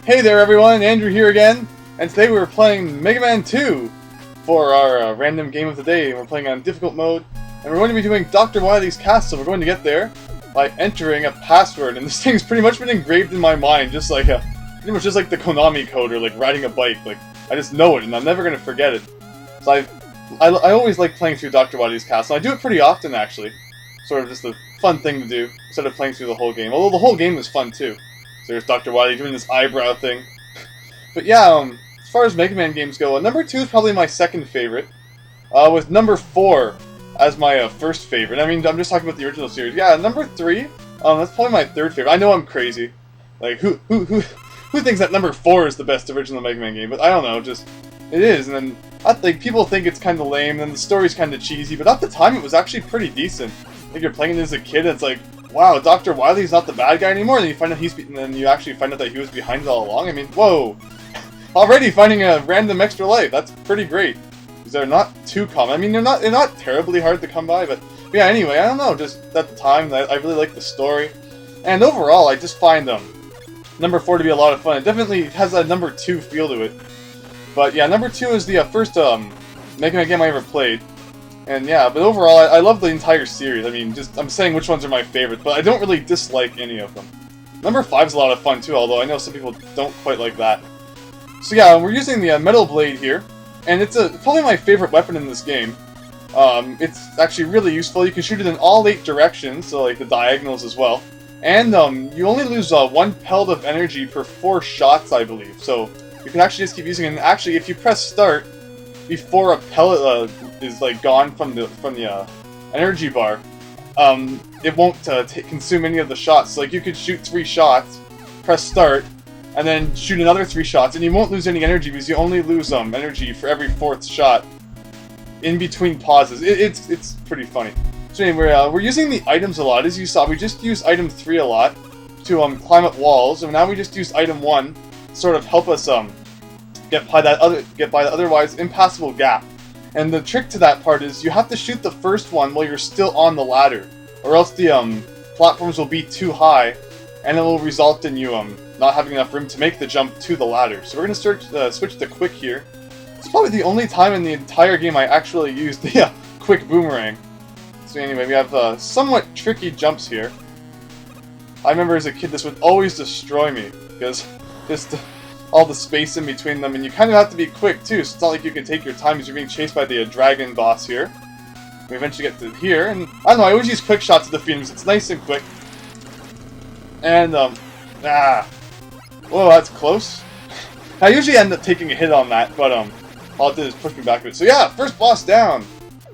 Hey there everyone, Andrew here again, and today we're playing Mega Man 2 for our random game of the day. We're playing on difficult mode, and we're going to be doing Dr. Wily's castle. We're going to get there by entering a password, and this thing's pretty much been engraved in my mind, just like pretty much just like the Konami code, or like riding a bike. Like, I just know it, and I'm never going to forget it. So I always like playing through Dr. Wily's castle. I do it pretty often, actually. Sort of just a fun thing to do, instead of playing through the whole game. Although the whole game is fun, too. So there's Dr. Wily doing this eyebrow thing. But yeah, as far as Mega Man games go, number 2 is probably my second favorite, with number 4 as my first favorite. I mean, I'm just talking about the original series. Yeah, number 3, that's probably my third favorite. I know I'm crazy. Like, who thinks that number 4 is the best original Mega Man game? But I don't know, just, it is. And then, I think people think it's kind of lame, and the story's kind of cheesy, but at the time it was actually pretty decent. Like, you're playing it as a kid, and it's like, wow, Dr. Wily's not the bad guy anymore, and then you find out and then you actually find out that he was behind it all along. I mean, whoa! Already finding a random extra life, that's pretty great. Because they're not too common. I mean, they're not terribly hard to come by, but yeah, anyway, I don't know, just at the time, I really like the story. And overall, I just find number 4 to be a lot of fun. It definitely has a number 2 feel to it. But yeah, number 2 is the first Mega Man game I ever played. And yeah, but overall, I love the entire series. I mean, I'm saying which ones are my favorites, but I don't really dislike any of them. Number 5 is a lot of fun too, although I know some people don't quite like that. So yeah, we're using the Metal Blade here, and it's probably my favorite weapon in this game. It's actually really useful. You can shoot it in all 8 directions, so like the diagonals as well. And you only lose 1 pellet of energy per 4 shots, I believe. So you can actually just keep using it. And actually, if you press start before a pellet is like gone from the energy bar, it won't consume any of the shots. So, like, you could shoot 3 shots, press start, and then shoot another 3 shots, and you won't lose any energy because you only lose energy for every 4th shot in between pauses. It's pretty funny. So anyway, we're using the items a lot. As you saw, we just used item 3 a lot to climb up walls, and now we just use item 1 to sort of help us get by the otherwise impassable gap. And the trick to that part is you have to shoot the first one while you're still on the ladder, or else the platforms will be too high, and it will result in you not having enough room to make the jump to the ladder. So we're gonna switch to quick here. It's probably the only time in the entire game I actually used the quick boomerang. So anyway, we have somewhat tricky jumps here. I remember as a kid this would always destroy me, because just all the space in between them, and you kind of have to be quick too, so it's not like you can take your time as you're being chased by the dragon boss here. We eventually get to here, and I don't know, I always use quick shots to defeat him because it's nice and quick. And, whoa, that's close. I usually end up taking a hit on that, but all it did is push me back a bit. So yeah, first boss down!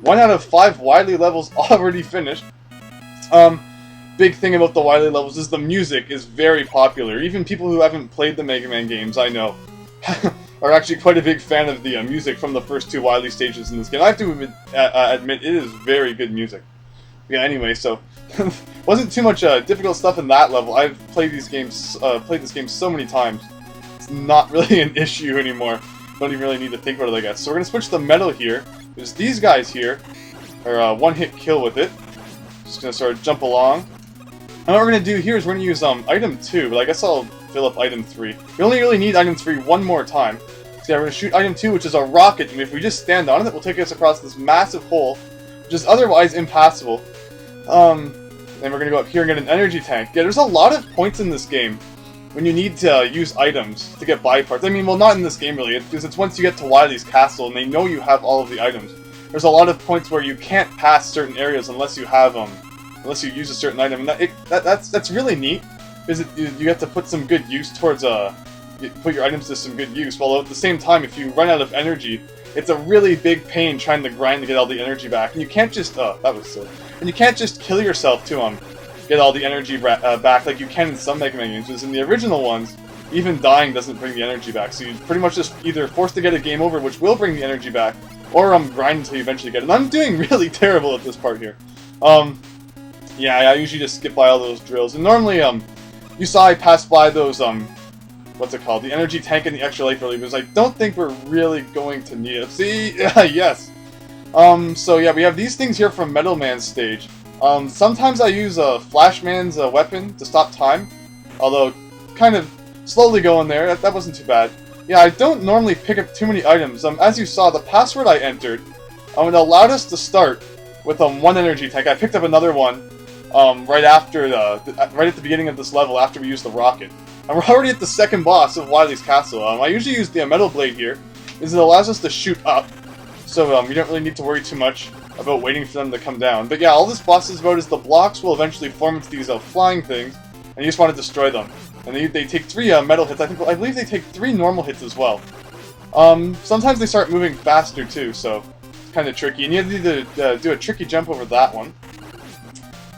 1 out of 5 Wily levels already finished. Big thing about the Wily levels is the music is very popular. Even people who haven't played the Mega Man games, I know, are actually quite a big fan of the music from the first 2 Wily stages in this game. I have to admit, it is very good music. Yeah, anyway, so wasn't too much difficult stuff in that level. I've played this game so many times. It's not really an issue anymore. Don't even really need to think about it, I guess. So we're gonna switch to metal here. Because these guys here are one-hit kill with it. Just gonna sort of jump along. And what we're going to do here is we're going to use item 2, but I guess I'll fill up item 3. We only really need item 3 one more time. So yeah, we're going to shoot item 2, which is a rocket, and if we just stand on it, it will take us across this massive hole, which is otherwise impassable. Then we're going to go up here and get an energy tank. Yeah, there's a lot of points in this game when you need to use items to get by parts. I mean, well, not in this game really, because it's once you get to Wily's castle and they know you have all of the items. There's a lot of points where you can't pass certain areas unless you have unless you use a certain item, and that's really neat, because you get to put some good use towards put your items to some good use. While at the same time, if you run out of energy, it's a really big pain trying to grind to get all the energy back, and you can't just that was silly. And you can't just kill yourself to get all the energy back like you can in some Mega Man games. Because in the original ones, even dying doesn't bring the energy back, so you pretty much just either forced to get a game over, which will bring the energy back, or grind until you eventually get it. And I'm doing really terrible at this part here. Yeah, I usually just skip by all those drills. And normally, you saw I passed by those, what's it called? The energy tank and the extra life relievers. I don't think we're really going to need it. See? Yes. So yeah, we have these things here from Metal Man's stage. Sometimes I use Flash Man's weapon to stop time. Although, kind of slowly going there. That wasn't too bad. Yeah, I don't normally pick up too many items. As you saw, the password I entered, it allowed us to start with one energy tank. I picked up another one right after right at the beginning of this level after we used the rocket. And we're already at the second boss of Wily's castle. I usually use the metal blade here, is it allows us to shoot up, so we don't really need to worry too much about waiting for them to come down. But yeah, all this boss is about is the blocks will eventually form into these flying things, and you just want to destroy them. And they take 3 metal hits. I believe they take 3 normal hits as well. Sometimes they start moving faster too, so it's kind of tricky. And you need to do a tricky jump over that one.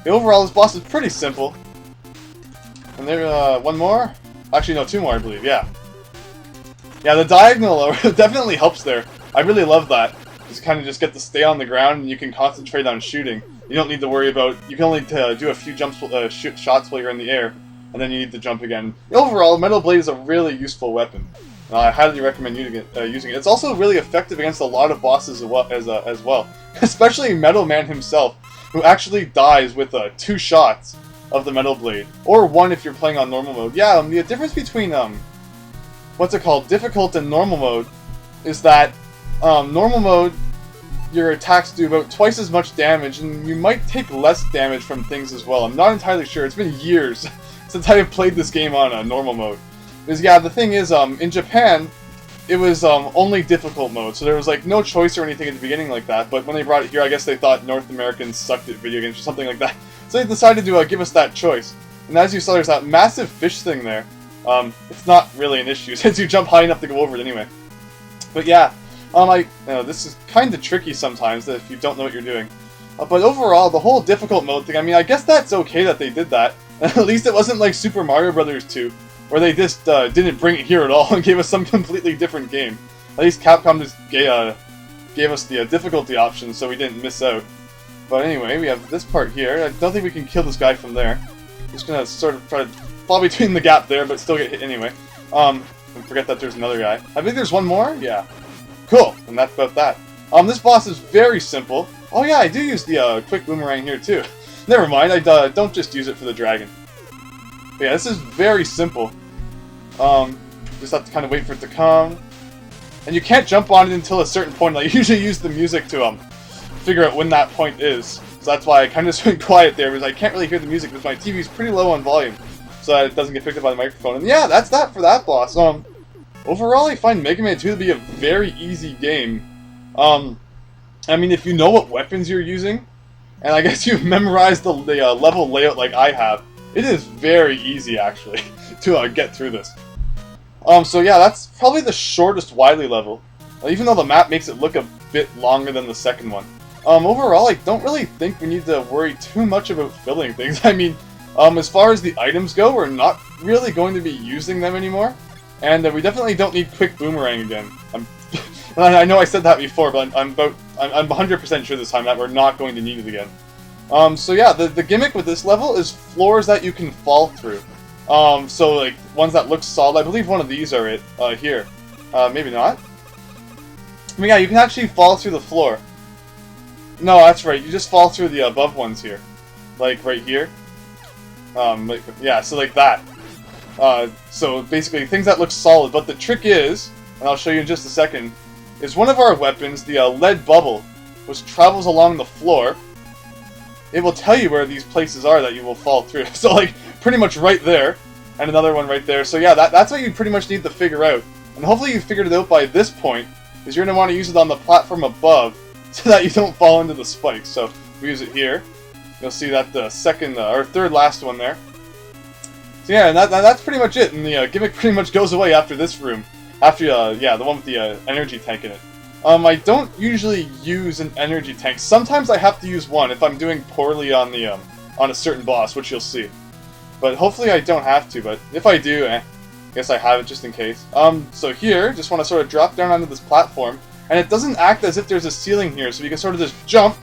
Overall, this boss is pretty simple. And there, one more? Actually, no, 2 more, I believe, yeah. Yeah, the diagonal definitely helps there. I really love that. Just kind of just get to stay on the ground and you can concentrate on shooting. You don't need to worry about, you can only do a few jumps, shots while you're in the air, and then you need to jump again. Overall, Metal Blade is a really useful weapon. I highly recommend using it. It's also really effective against a lot of bosses as well. Especially Metal Man himself, who actually dies with 2 shots of the Metal Blade. Or 1 if you're playing on normal mode. Yeah, the difference between, what's it called, difficult and normal mode, is that, normal mode, your attacks do about twice as much damage, and you might take less damage from things as well. I'm not entirely sure. It's been years since I have played this game on normal mode. Because, yeah, the thing is, in Japan, it was only difficult mode, so there was like no choice or anything at the beginning like that. But when they brought it here, I guess they thought North Americans sucked at video games or something like that. So they decided to give us that choice. And as you saw, there's that massive fish thing there. It's not really an issue since you jump high enough to go over it anyway. But yeah, this is kind of tricky sometimes if you don't know what you're doing. But overall, the whole difficult mode thing, I mean, I guess that's okay that they did that. At least it wasn't like Super Mario Bros. 2, where they just didn't bring it here at all and gave us some completely different game. At least Capcom just gave us the difficulty option so we didn't miss out. But anyway, we have this part here. I don't think we can kill this guy from there. Just gonna sort of try to fall between the gap there, but still get hit anyway. And forget that there's another guy. I think there's one more? Yeah. Cool, and that's about that. This boss is very simple. Oh yeah, I do use the quick boomerang here too. Never mind, I don't just use it for the dragon. But yeah, this is very simple. Just have to kind of wait for it to come. And you can't jump on it until a certain point. I usually use the music to figure out when that point is. So that's why I kind of just went quiet there, because I can't really hear the music because my TV's pretty low on volume. So that it doesn't get picked up by the microphone. And yeah, that's that for that boss. Overall, I find Mega Man 2 to be a very easy game. I mean, if you know what weapons you're using, and I guess you've memorized the level layout like I have, it is very easy, actually, to get through this. So yeah, that's probably the shortest Wily level, even though the map makes it look a bit longer than the second one. Overall, I don't really think we need to worry too much about filling things. I mean, as far as the items go, we're not really going to be using them anymore. And we definitely don't need quick boomerang again. I know I said that before, but I'm 100% sure this time that we're not going to need it again. So yeah, the gimmick with this level is floors that you can fall through. So like ones that look solid. I believe one of these are it here. Maybe not. I mean, yeah, you can actually fall through the floor. No, that's right. You just fall through the above ones here, like right here. Yeah, so like that. So basically things that look solid, but the trick is, and I'll show you in just a second, is one of our weapons, the lead bubble, which travels along the floor. It will tell you where these places are that you will fall through. So like, pretty much right there, and another one right there. So yeah, that's what you pretty much need to figure out. And hopefully you figured it out by this point, is you're going to want to use it on the platform above, so that you don't fall into the spikes. So we use it here. You'll see that the second, or third last one there. So yeah, and that's pretty much it, and the gimmick pretty much goes away after this room. After, yeah, the one with the energy tank in it. I don't usually use an energy tank. Sometimes I have to use one if I'm doing poorly on the on a certain boss, which you'll see. But hopefully I don't have to, but if I do, I guess I have it just in case. So here, just want to sort of drop down onto this platform, and it doesn't act as if there's a ceiling here, so you can sort of just jump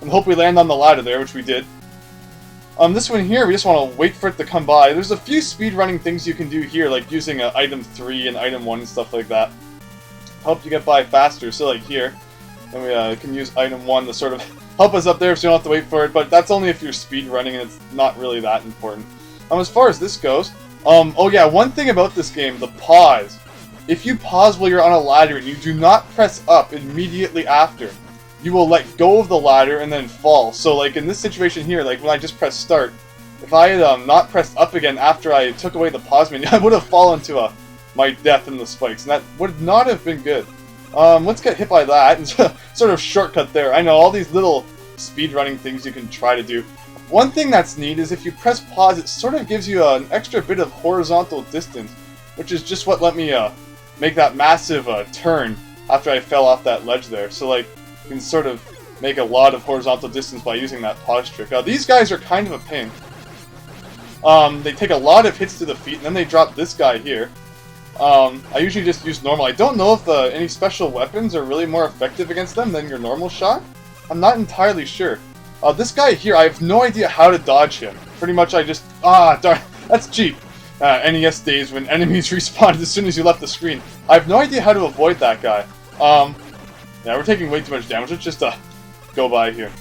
and hope we land on the ladder there, which we did. This one here, we just want to wait for it to come by. There's a few speedrunning things you can do here, like using item 3 and item 1 and stuff like that. Help you get by faster, so like here, and we can use item 1 to sort of help us up there so you don't have to wait for it, but that's only if you're speedrunning and it's not really that important. As far as this goes, Oh yeah, one thing about this game, the pause. If you pause while you're on a ladder and you do not press up immediately after, you will let go of the ladder and then fall. So like in this situation here, like when I just pressed start, if I had not pressed up again after I took away the pause menu, I would have fallen to my death in the spikes, and that would not have been good. Let's get hit by that, and sort of shortcut there. I know, all these little speedrunning things you can try to do. One thing that's neat is if you press pause, it sort of gives you an extra bit of horizontal distance, which is just what let me make that massive turn after I fell off that ledge there. So like, you can sort of make a lot of horizontal distance by using that pause trick. These guys are kind of a pain. They take a lot of hits to the feet, and then they drop this guy here. I usually just use normal. I don't know if any special weapons are really more effective against them than your normal shot. I'm not entirely sure. This guy here, I have no idea how to dodge him. Pretty much I just... darn, that's cheap. NES days when enemies respawned as soon as you left the screen. I have no idea how to avoid that guy. Yeah, we're taking way too much damage. Let's just go by here.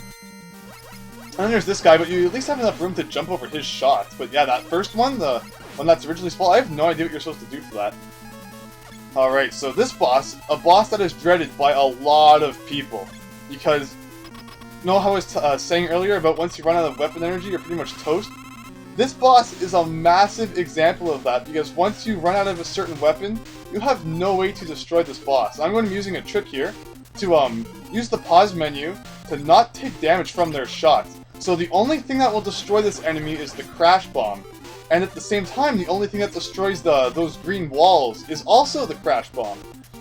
And then there's this guy, but you at least have enough room to jump over his shots. But yeah, that first one, the one that's originally spawned, I have no idea what you're supposed to do for that. Alright, so this boss, a boss that is dreaded by a lot of people. Because, you know how I was saying earlier about once you run out of weapon energy, you're pretty much toast? This boss is a massive example of that, because once you run out of a certain weapon, you have no way to destroy this boss. I'm going to be using a trick here to use the pause menu to not take damage from their shots. So the only thing that will destroy this enemy is the crash bomb. And at the same time, the only thing that destroys those green walls is also the crash bomb.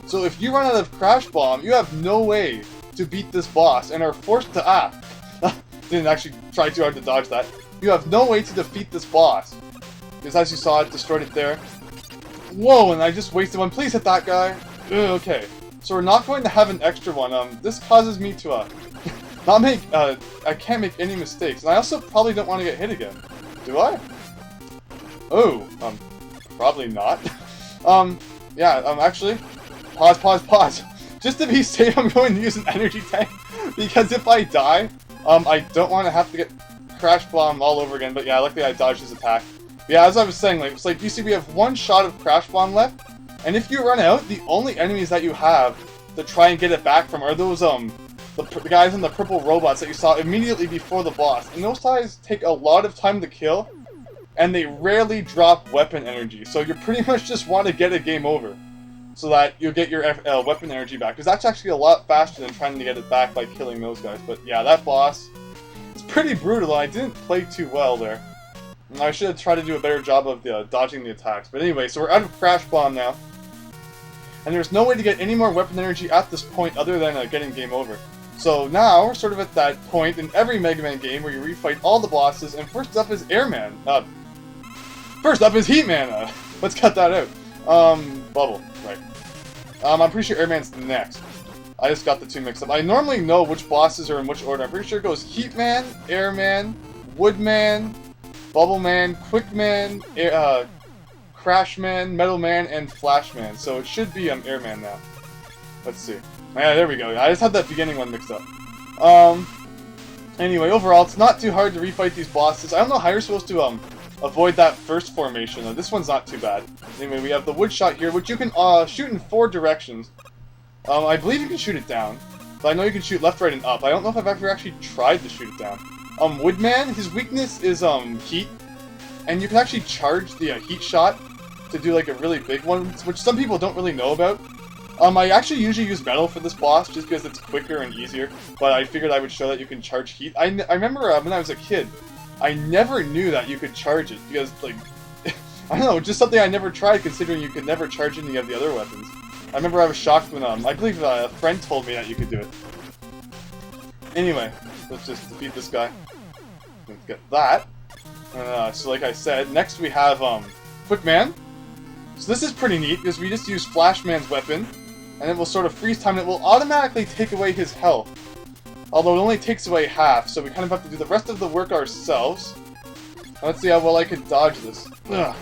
So if you run out of crash bomb, you have no way to beat this boss and are forced to didn't actually try too hard to dodge that. You have no way to defeat this boss. Because as you saw, it destroyed it there. Whoa, and I just wasted one. Please hit that guy. Ugh, okay. So we're not going to have an extra one. This causes me to not make I can't make any mistakes. And I also probably don't want to get hit again. Do I? Oh, probably not. Yeah, actually, pause. Just to be safe, I'm going to use an energy tank, because if I die, I don't want to have to get crash bomb all over again. But yeah, luckily I dodged his attack. But yeah, as I was saying, like, it's like, you see we have one shot of crash bomb left, and if you run out, the only enemies that you have to try and get it back from are those, the guys in the purple robots that you saw immediately before the boss. And those guys take a lot of time to kill, and they rarely drop weapon energy. So you pretty much just want to get a game over, so that you'll get your weapon energy back. Because that's actually a lot faster than trying to get it back by killing those guys. But yeah, that boss is pretty brutal. I didn't play too well there. I should have tried to do a better job of dodging the attacks. But anyway, so we're out of crash bomb now. And there's no way to get any more weapon energy at this point other than getting game over. So now, we're sort of at that point in every Mega Man game where you refight all the bosses, and first up is Airman. First up is Heatman. Let's cut that out. Bubble, right. I'm pretty sure Airman's next. I just got the two mixed up. I normally know which bosses are in which order. I'm pretty sure it goes Heatman, Airman, Woodman, Bubbleman, Quickman, Crashman, Metalman, and Flashman. So it should be Airman now. Let's see. Yeah, there we go. I just had that beginning one mixed up. Anyway, overall, it's not too hard to refight these bosses. I don't know how you're supposed to avoid that first formation. This one's not too bad. Anyway, we have the wood shot here, which you can shoot in 4 directions. I believe you can shoot it down, but I know you can shoot left, right, and up. I don't know if I've ever actually tried to shoot it down. Woodman, his weakness is heat, and you can actually charge the heat shot to do like a really big one, which some people don't really know about. I actually usually use metal for this boss just because it's quicker and easier, but I figured I would show that you can charge heat. I remember when I was a kid, I never knew that you could charge it, because, like, I don't know, just something I never tried, considering you could never charge any of the other weapons. I remember I was shocked when, I believe a friend told me that you could do it. Anyway, let's just defeat this guy. Let's get that. So like I said, next we have, Quickman. So this is pretty neat, because we just use Flashman's weapon, and it will sort of freeze time, and it will automatically take away his health. Although it only takes away half, so we kind of have to do the rest of the work ourselves. Let's see how well I can dodge this. Ugh.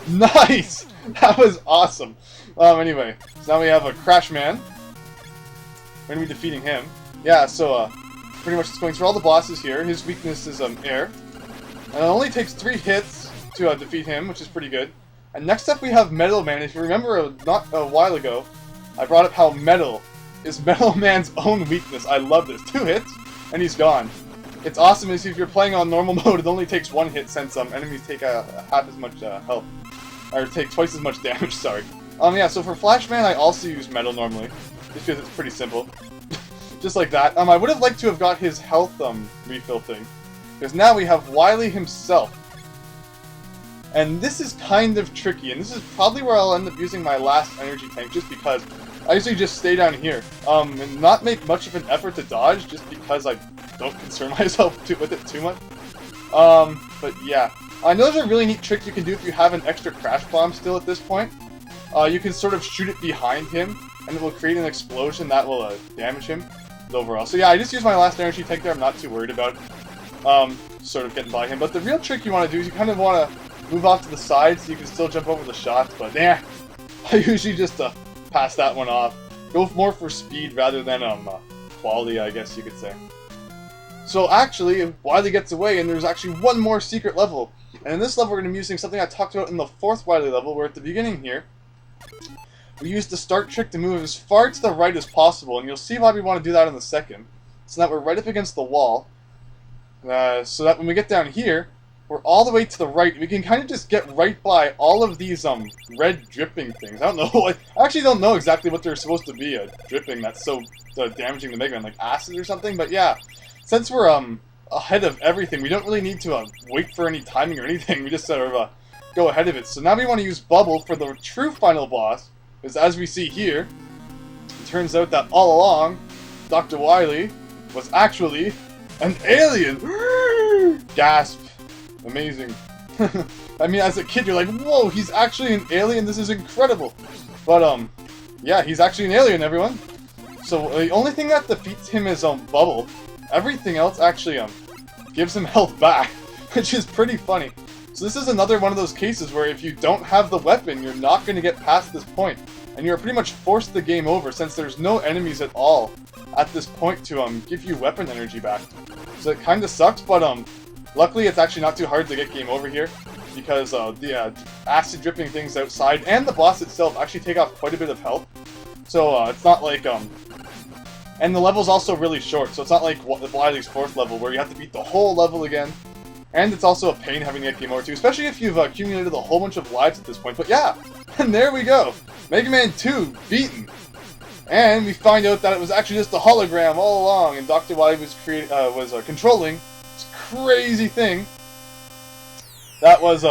Nice! That was awesome! Anyway, so now we have a Crashman. We're going to be defeating him. Yeah, so, pretty much just going through all the bosses here. His weakness is, air. And it only takes 3 hits to defeat him, which is pretty good. And next up we have Metal Man. If you remember not a while ago, I brought up how metal is Metal Man's own weakness. I love this. 2 hits, and he's gone. It's awesome if you're playing on normal mode, it only takes 1 hit since enemies take half as much health. Or take twice as much damage, sorry. Yeah, so for Flash Man, I also use metal normally, just because it's pretty simple. Just like that. I would have liked to have got his health refill thing, because now we have Wily himself. And this is kind of tricky, and this is probably where I'll end up using my last energy tank, just because I usually just stay down here, and not make much of an effort to dodge, just because I don't concern myself with it too much. But yeah. I know there's a really neat trick you can do if you have an extra crash bomb still at this point. You can sort of shoot it behind him, and it will create an explosion that will damage him overall. So yeah, I just used my last energy tank there. I'm not too worried about sort of getting by him. But the real trick you want to do is you kind of want to move off to the side so you can still jump over the shots. But yeah, I usually just pass that one off. Go more for speed rather than quality, I guess you could say. So actually, Wily gets away, and there's actually one more secret level. And in this level, we're going to be using something I talked about in the 4th Wily level, where at the beginning here, we use the start trick to move as far to the right as possible, and you'll see why we want to do that in a second. So that we're right up against the wall, so that when we get down here, we're all the way to the right. We can kind of just get right by all of these red dripping things. I don't know, I actually don't know exactly what they're supposed to be, dripping that's so damaging the Mega Man, like acid or something, but yeah. Since we're ahead of everything, we don't really need to wait for any timing or anything. We just sort of go ahead of it. So now we want to use Bubble for the true final boss, because as we see here, it turns out that all along, Dr. Wily was actually an alien. Gasp! Amazing. I mean, as a kid, you're like, whoa, he's actually an alien. This is incredible. But yeah, he's actually an alien, everyone. So the only thing that defeats him is Bubble. Everything else actually gives him health back, which is pretty funny. So this is another one of those cases where if you don't have the weapon, you're not going to get past this point, and you're pretty much forced the game over since there's no enemies at all at this point to give you weapon energy back. So it kind of sucks, but luckily it's actually not too hard to get game over here, because the acid dripping things outside and the boss itself actually take off quite a bit of health. So it's not like and the level's also really short, so it's not like Wily's 4th level where you have to beat the whole level again. And it's also a pain having to get game over too, especially if you've accumulated a whole bunch of lives at this point. But yeah, and there we go. Mega Man 2 beaten. And we find out that it was actually just a hologram all along, and Dr. Wily was controlling this crazy thing that was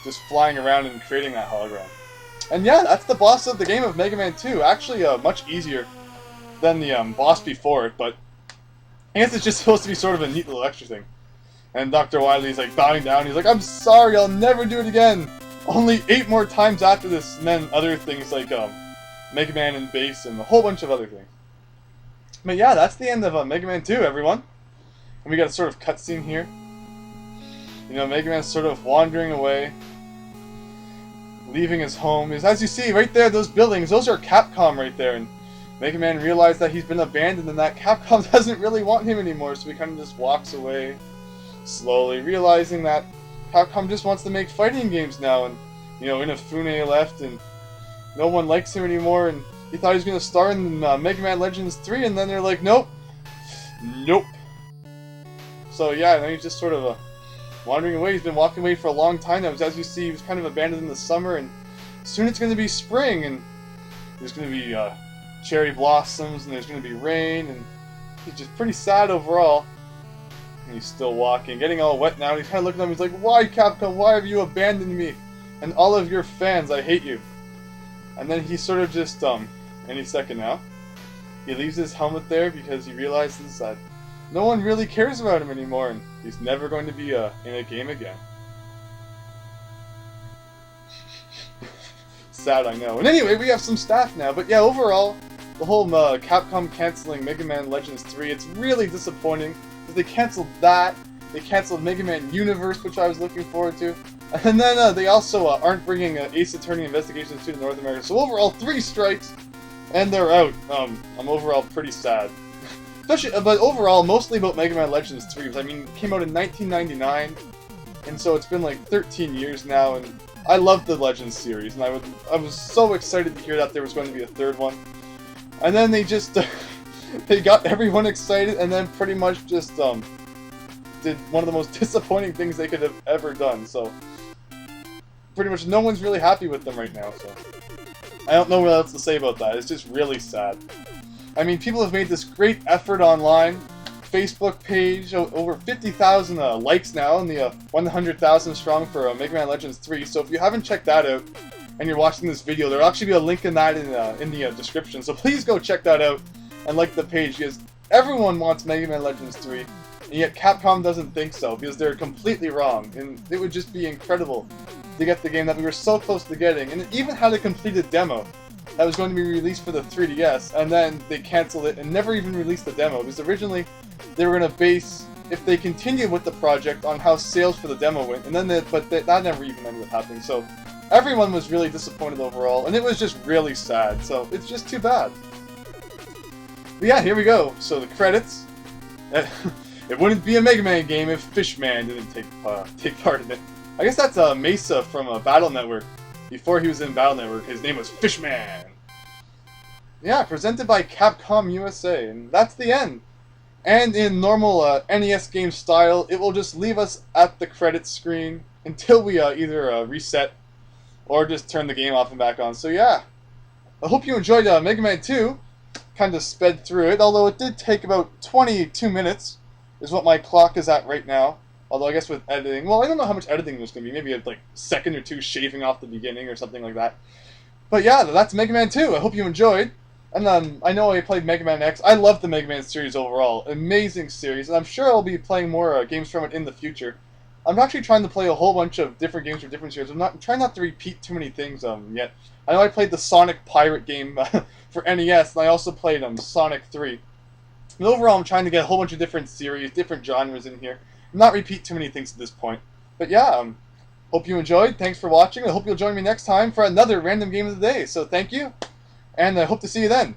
just flying around and creating that hologram. And yeah, that's the boss of the game of Mega Man 2. Actually, much easier than the boss before it, but I guess it's just supposed to be sort of a neat little extra thing. And Dr. Wily's like bowing down. He's like, I'm sorry, I'll never do it again. Only 8 more times after this, and then other things like Mega Man and Bass and a whole bunch of other things. But yeah, that's the end of Mega Man 2, everyone. And we got a sort of cutscene here. You know, Mega Man's sort of wandering away, leaving his home. As you see right there, those buildings, those are Capcom right there. And Mega Man realized that he's been abandoned and that Capcom doesn't really want him anymore, so he kind of just walks away, slowly, realizing that Capcom just wants to make fighting games now, and, you know, Inafune left, and no one likes him anymore, and he thought he was going to star in Mega Man Legends 3, and then they're like, nope. Nope. So yeah, now he's just sort of wandering away. He's been walking away for a long time now, as you see, he was kind of abandoned in the summer, and soon it's going to be spring, and there's going to be cherry blossoms, and there's going to be rain, and he's just pretty sad overall. And he's still walking, getting all wet now, and he's kind of looking at him, he's like, why, Capcom, why have you abandoned me? And all of your fans, I hate you. And then he sort of just, any second now, he leaves his helmet there because he realizes that no one really cares about him anymore, and he's never going to be in a game again. Sad, I know. And anyway, we have some staff now, but yeah, overall, the whole Capcom canceling Mega Man Legends 3, it's really disappointing, because they canceled that, they canceled Mega Man Universe, which I was looking forward to, and then they also aren't bringing Ace Attorney Investigations 2 to North America, so overall, 3 strikes, and they're out. I'm overall pretty sad. Especially, but overall, mostly about Mega Man Legends 3, because, I mean, it came out in 1999, And so it's been like 13 years now, and I love the Legends series, and I was so excited to hear that there was going to be a third one. And then they just they got everyone excited, and then pretty much just did one of the most disappointing things they could have ever done. So pretty much no one's really happy with them right now. So I don't know what else to say about that. It's just really sad. I mean, people have made this great effort online. Facebook page, over 50,000 likes now, and the 100,000 strong for Mega Man Legends 3. So if you haven't checked that out, and you're watching this video, there'll actually be a link in that in the description. So please go check that out and like the page, because everyone wants Mega Man Legends 3, and yet Capcom doesn't think so, because they're completely wrong. And it would just be incredible to get the game that we were so close to getting, and it even had a completed demo that was going to be released for the 3DS, and then they canceled it and never even released the demo, because originally they were going to base, if they continued with the project, on how sales for the demo went, and then that never even ended up happening. So everyone was really disappointed overall, and it was just really sad. So it's just too bad. But yeah, here we go. So the credits. It wouldn't be a Mega Man game if Fishman didn't take part in it. I guess that's Mesa from Battle Network. Before he was in Battle Network, his name was Fishman. Yeah, presented by Capcom USA, and that's the end. And in normal NES game style, it will just leave us at the credits screen until we either reset or just turn the game off and back on. So yeah, I hope you enjoyed Mega Man 2. Kind of sped through it, although it did take about 22 minutes, is what my clock is at right now. Although I guess with editing, well, I don't know how much editing there's going to be. Maybe like a second or two shaving off the beginning or something like that. But yeah, that's Mega Man 2. I hope you enjoyed. And I know I played Mega Man X. I love the Mega Man series overall. Amazing series. And I'm sure I'll be playing more games from it in the future. I'm actually trying to play a whole bunch of different games from different series. I'm trying not to repeat too many things yet. I know I played the Sonic Pirate game for NES, and I also played Sonic 3. And overall, I'm trying to get a whole bunch of different series, different genres in here. Not repeat too many things at this point. But yeah, hope you enjoyed. Thanks for watching. I hope you'll join me next time for another random game of the day. So thank you, and I hope to see you then.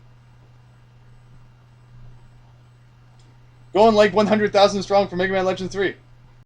Going like 100,000 strong for Mega Man Legends 3.